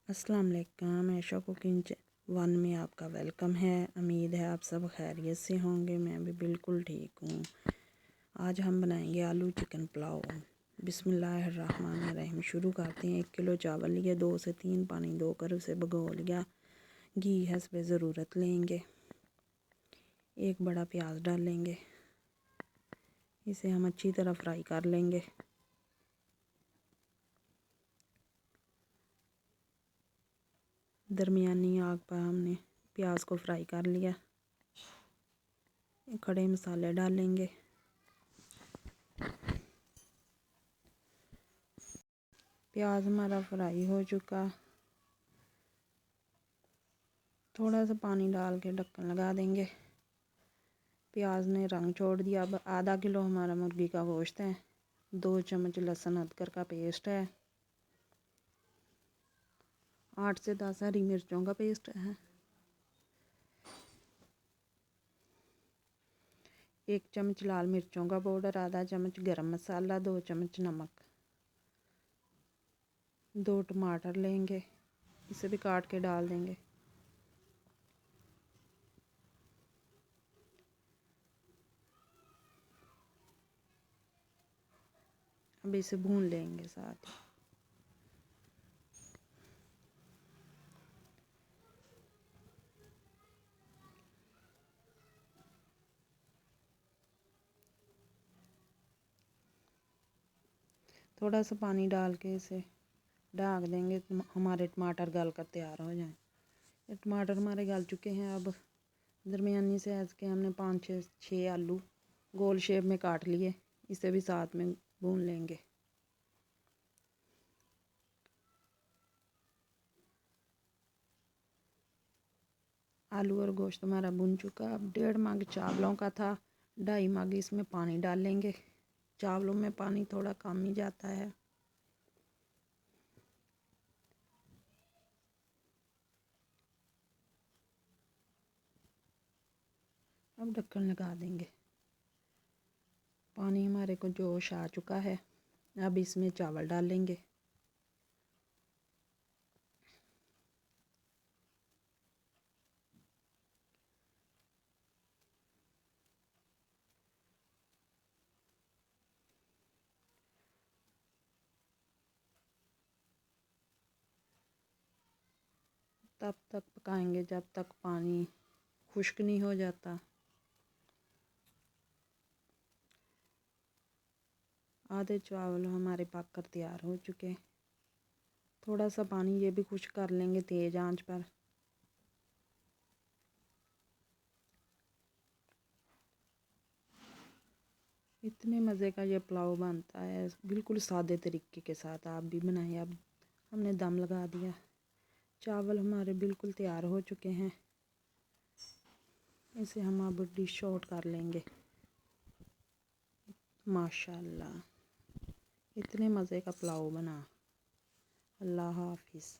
अस्सलाम वालेकुम। ऐशा cooking one में आपका वेलकम है। उम्मीद है आप सब खैरियत से होंगे। मैं भी बिल्कुल ठीक हूँ। आज हम बनाएंगे आलू चिकन पुलाव। बिस्मिल्लाहिर्रहमानिर्रहीम। शुरू करते हैं। 1 किलो चावल लिए, 2 से 3 पानी धोकर उसे भिगो लिया। घी हस्बे ज़रूरत लेंगे। एक बड़ा प्याज डालेंगे, इसे हम अच्छी तरह फ्राई कर लेंगे। दरमियानी आग पर हमने प्याज को फ्राई कर लिया। खड़े मसाले डालेंगे। प्याज हमारा फ्राई हो चुका। थोड़ा सा पानी डाल के ढक्कन लगा देंगे। प्याज ने रंग छोड़ दिया। अब आधा किलो हमारा मुर्गी का गोश्त है। 2 चम्मच लहसुन अदरक का पेस्ट है। 8 से 10 हरी मिर्चों का पेस्ट है। 1 चम्मच लाल मिर्चों का पाउडर, आधा चम्मच गरम मसाला, 2 चम्मच नमक। 2 टमाटर लेंगे, इसे भी काट के डाल देंगे। अब इसे भून लेंगे साथ ही। थोड़ा सा पानी डाल के इसे ढक देंगे। हमारे टमाटर गल कर तैयार हो जाएं। टमाटर हमारे गल चुके हैं। अब दरमियानी साइज़ के हमने 5-6 आलू गोल शेप में काट लिए, इसे भी साथ में भून लेंगे। आलू और गोश्त हमारा भुन चुका। अब 1.5 मग चावलों का था, 2.5 मग इसमें पानी डालेंगे। चावलों में पानी थोड़ा कम ही जाता है। अब ढक्कन लगा देंगे। पानी हमारे को जोश आ चुका है। अब इसमें चावल डालेंगे। तब तक पकाएंगे जब तक पानी खुश्क नहीं हो जाता। आधे चावल हमारे पक कर तैयार हो चुके। थोड़ा सा पानी ये भी खुश्क कर लेंगे तेज़ आंच पर। इतने मज़े का ये पुलाव बनता है, बिल्कुल सादे तरीके के साथ। आप भी बनाएं। अब हमने दम लगा दिया। चावल हमारे बिल्कुल तैयार हो चुके हैं। इसे हम अब डिश आउट कर लेंगे। माशाल्लाह, इतने मज़े का पुलाव बना। अल्लाह हाफिज़।